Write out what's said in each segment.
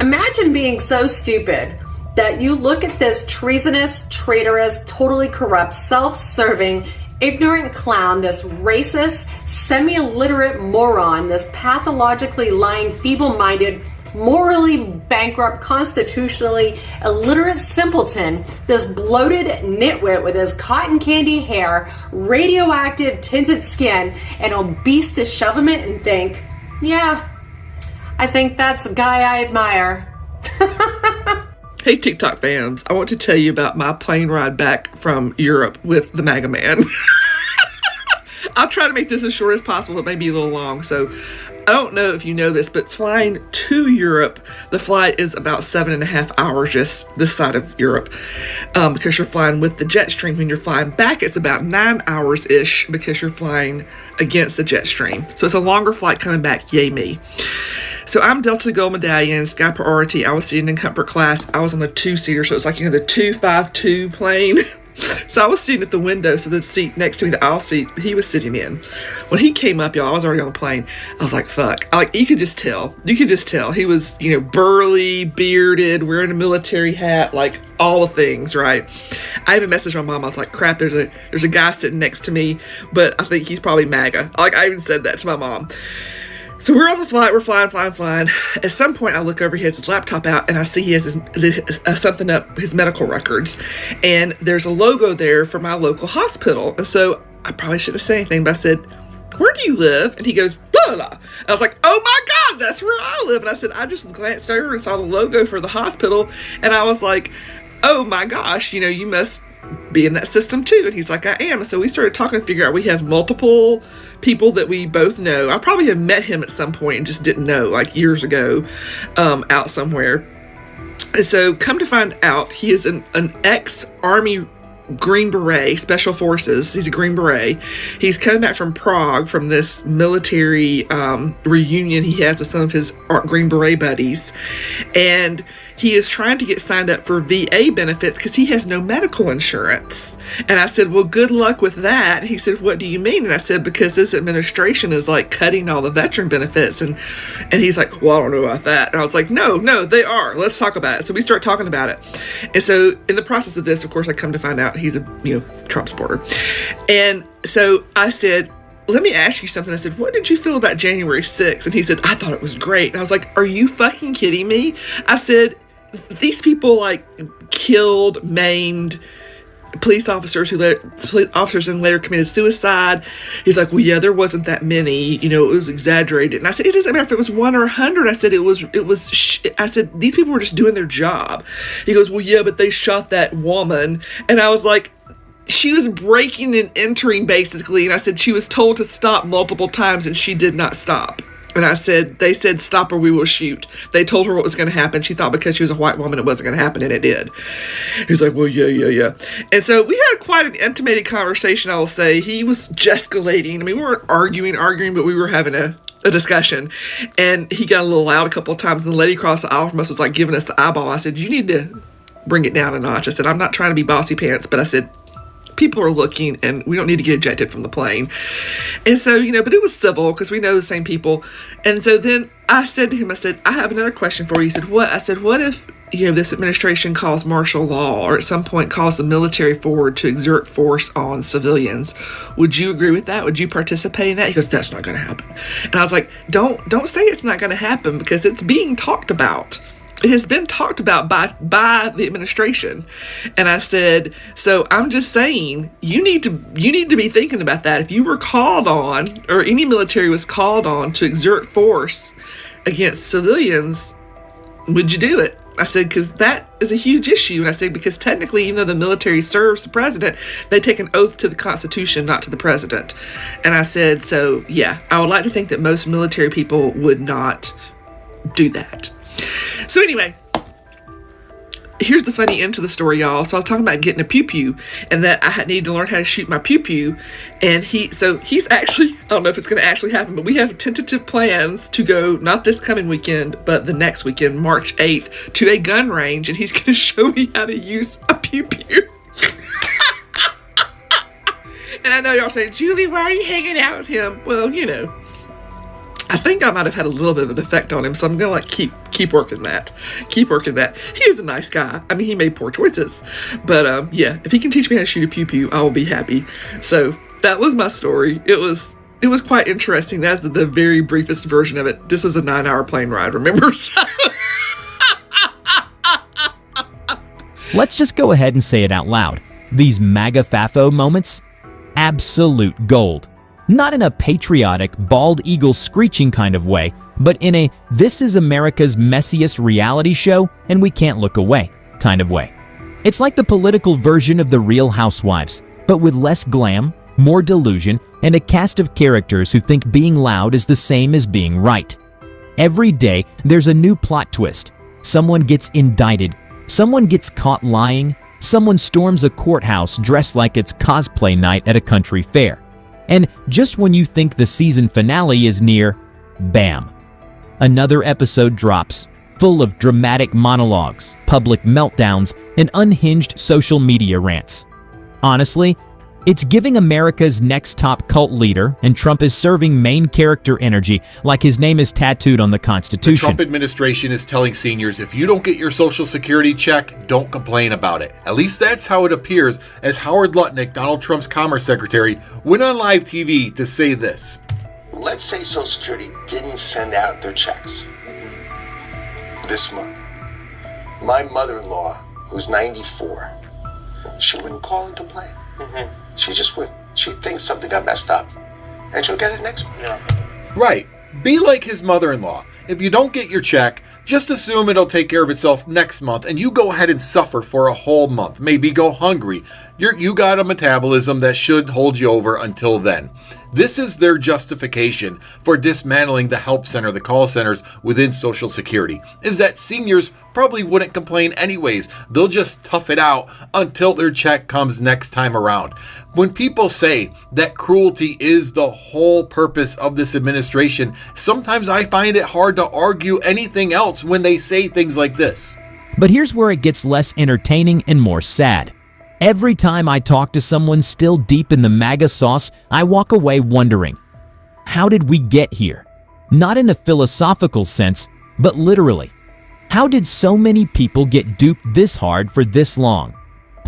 Imagine being so stupid that you look at this treasonous, traitorous, totally corrupt, self-serving, ignorant clown, this racist, semi-illiterate moron, this pathologically lying, feeble-minded, morally bankrupt, constitutionally illiterate simpleton, this bloated nitwit with his cotton candy hair, radioactive tinted skin, and obese dishevelment, and think, yeah, I think that's a guy I admire. Hey, TikTok fans, I want to tell you about my plane ride back from Europe with the MAGA man. I'll try to make this as short as possible. It may be a little long. So I don't know if you know this, but flying to Europe, the flight is about 7.5 hours just this side of Europe, because you're flying with the jet stream. When you're flying back, it's about 9 hours-ish because you're flying against the jet stream. So it's a longer flight coming back. Yay me. So I'm Delta Gold Medallion, Sky Priority. I was sitting in comfort class. I was on the 2-seater, so it's like, the 252 plane. So I was sitting at the window, so the seat next to me, the aisle seat, he was sitting in. When he came up, y'all, I was already on the plane. I was like, fuck. You could just tell. You could just tell. He was, burly, bearded, wearing a military hat, like all the things, right? I even messaged my mom. I was like, crap, there's a guy sitting next to me, but I think he's probably MAGA. I even said that to my mom. So we're on the flight, we're flying. At some point, I look over, he has his laptop out, and I see he has something up, his medical records. And there's a logo there for my local hospital. And so I probably shouldn't have said anything, but I said, where do you live? And he goes, blah, blah. And I was like, oh my God, that's where I live. And I said, I just glanced over and saw the logo for the hospital. And I was like, oh my gosh, you must be in that system too. And he's like, I am. And so we started talking to figure out we have multiple people that we both know. I probably have met him at some point and just didn't know, like years ago, out somewhere. And so come to find out, he is an ex-Army Green Beret, Special Forces. He's a Green Beret. He's coming back from Prague from this military reunion he has with some of his Green Beret buddies. And he is trying to get signed up for VA benefits because he has no medical insurance. And I said, well, good luck with that. And he said, what do you mean? And I said, because this administration is like cutting all the veteran benefits. And he's like, well, I don't know about that. And I was like, no, they are. Let's talk about it. So we start talking about it. And so in the process of this, of course, I come to find out he's a Trump supporter. And so I said, let me ask you something. I said, what did you feel about January 6th? And he said, I thought it was great. And I was like, are you fucking kidding me? I said, these people killed, maimed police officers and later committed suicide. He's like, well, yeah, there wasn't that many, it was exaggerated. And I said, it doesn't matter if it was 1 or 100. I said, I said, these people were just doing their job. He goes, well, yeah, but they shot that woman. And I was like, she was breaking and entering basically. And I said, she was told to stop multiple times and she did not stop. And I said, they said, stop or we will shoot. They told her what was going to happen. She thought because she was a white woman, it wasn't going to happen, and it did. He was like, well, yeah. And so we had quite an intimated conversation, I will say. He was gesticulating. I mean, we weren't arguing, but we were having a discussion. And he got a little loud a couple of times, and the lady across the aisle from us was like giving us the eyeball. I said, you need to bring it down a notch. I said, I'm not trying to be bossy pants, but I said, people are looking and we don't need to get ejected from the plane. And so, but it was civil because we know the same people. And so then I said to him, I said, I have another question for you. He said, what? I said, what if, this administration calls martial law or at some point calls the military forward to exert force on civilians? Would you agree with that? Would you participate in that? He goes, that's not going to happen. And I was like, don't say it's not going to happen because it's being talked about. It has been talked about by the administration. And I said, so I'm just saying, you need to be thinking about that. If you were called on, or any military was called on to exert force against civilians, would you do it? I said, because that is a huge issue. And I said, because technically, even though the military serves the president, they take an oath to the Constitution, not to the president. And I said, so yeah, I would like to think that most military people would not do that. So anyway, here's the funny end to the story, y'all. So I was talking about getting a pew-pew and that I needed to learn how to shoot my pew-pew. And he's actually, I don't know if it's going to actually happen, but we have tentative plans to go, not this coming weekend, but the next weekend, March 8th, to a gun range. And he's going to show me how to use a pew-pew. And I know y'all saying, Julie, why are you hanging out with him? Well, I think I might have had a little bit of an effect on him, so I'm gonna keep keep working that. Keep working that. He is a nice guy. I mean, he made poor choices. But yeah, if he can teach me how to shoot a pew-pew, I will be happy. So that was my story. It was quite interesting. That's the very briefest version of it. This was a 9-hour plane ride, remember? Let's just go ahead and say it out loud. These MAGA FAFO moments? Absolute gold. Not in a patriotic, bald eagle screeching kind of way, but in a "this is America's messiest reality show and we can't look away" kind of way. It's like the political version of The Real Housewives, but with less glam, more delusion, and a cast of characters who think being loud is the same as being right. Every day, there's a new plot twist. Someone gets indicted, someone gets caught lying, someone storms a courthouse dressed like it's cosplay night at a country fair. And just when you think the season finale is near, bam! Another episode drops, full of dramatic monologues, public meltdowns, and unhinged social media rants. Honestly, it's giving America's next top cult leader, and Trump is serving main character energy like his name is tattooed on the Constitution. The Trump administration is telling seniors, if you don't get your Social Security check, don't complain about it. At least that's how it appears, as Howard Lutnick, Donald Trump's Commerce Secretary, went on live TV to say this. Let's say Social Security didn't send out their checks this month. My mother-in-law, who's 94, she wouldn't call and complain. She just would. She'd think something got messed up, and she'll get it next month. Right. Be like his mother-in-law. If you don't get your check, just assume it'll take care of itself next month, and you go ahead and suffer for a whole month. Maybe go hungry. You got a metabolism that should hold you over until then. This is their justification for dismantling the help center, the call centers within Social Security, is that seniors probably wouldn't complain anyways. They'll just tough it out until their check comes next time around. When people say that cruelty is the whole purpose of this administration, sometimes I find it hard to argue anything else when they say things like this. But here's where it gets less entertaining and more sad. Every time I talk to someone still deep in the MAGA sauce, I walk away wondering, how did we get here? Not in a philosophical sense, but literally. How did so many people get duped this hard for this long?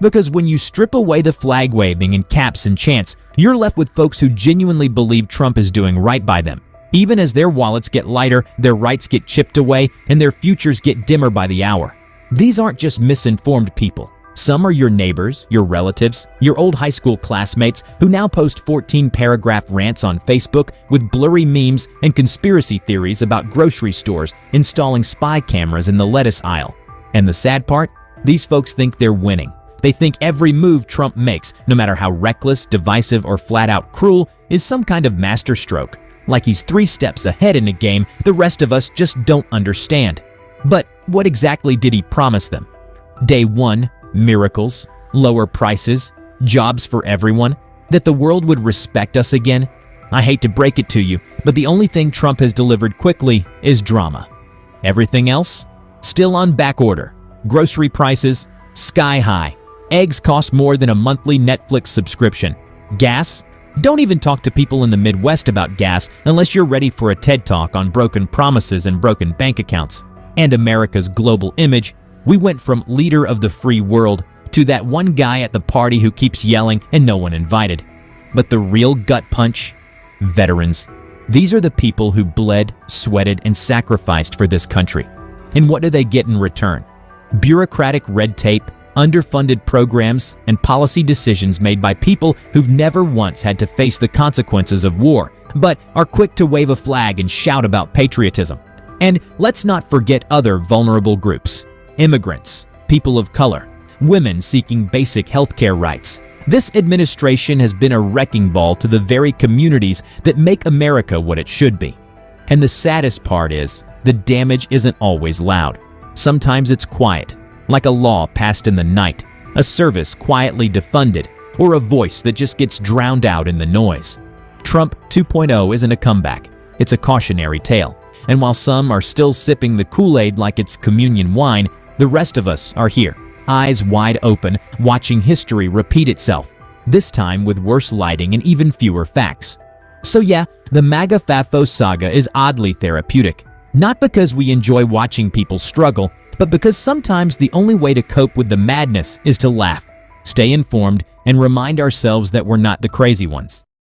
Because when you strip away the flag waving and caps and chants, you're left with folks who genuinely believe Trump is doing right by them. Even as their wallets get lighter, their rights get chipped away, and their futures get dimmer by the hour. These aren't just misinformed people. Some are your neighbors, your relatives, your old high school classmates who now post 14-paragraph rants on Facebook with blurry memes and conspiracy theories about grocery stores installing spy cameras in the lettuce aisle. And the sad part? These folks think they're winning. They think every move Trump makes, no matter how reckless, divisive, or flat-out cruel, is some kind of masterstroke. Like he's 3 steps ahead in a game the rest of us just don't understand. But what exactly did he promise them? Day 1, miracles, lower prices, jobs for everyone, that the world would respect us again? I hate to break it to you, but the only thing Trump has delivered quickly is drama. Everything else? Still on back order. Grocery prices, sky high. Eggs cost more than a monthly Netflix subscription. Gas? Don't even talk to people in the Midwest about gas unless you're ready for a TED Talk on broken promises and broken bank accounts. And America's global image. We went from leader of the free world to that one guy at the party who keeps yelling and no one invited. But the real gut punch? Veterans. These are the people who bled, sweated, and sacrificed for this country. And what do they get in return? Bureaucratic red tape, underfunded programs, and policy decisions made by people who've never once had to face the consequences of war, but are quick to wave a flag and shout about patriotism. And let's not forget other vulnerable groups. Immigrants, people of color, women seeking basic healthcare rights. This administration has been a wrecking ball to the very communities that make America what it should be. And the saddest part is, the damage isn't always loud. Sometimes it's quiet, like a law passed in the night, a service quietly defunded, or a voice that just gets drowned out in the noise. Trump 2.0 isn't a comeback, it's a cautionary tale. And while some are still sipping the Kool-Aid like it's communion wine, the rest of us are here, eyes wide open, watching history repeat itself, this time with worse lighting and even fewer facts. So yeah, the MAGA FAFO saga is oddly therapeutic. Not because we enjoy watching people struggle, but because sometimes the only way to cope with the madness is to laugh, stay informed, and remind ourselves that we're not the crazy ones.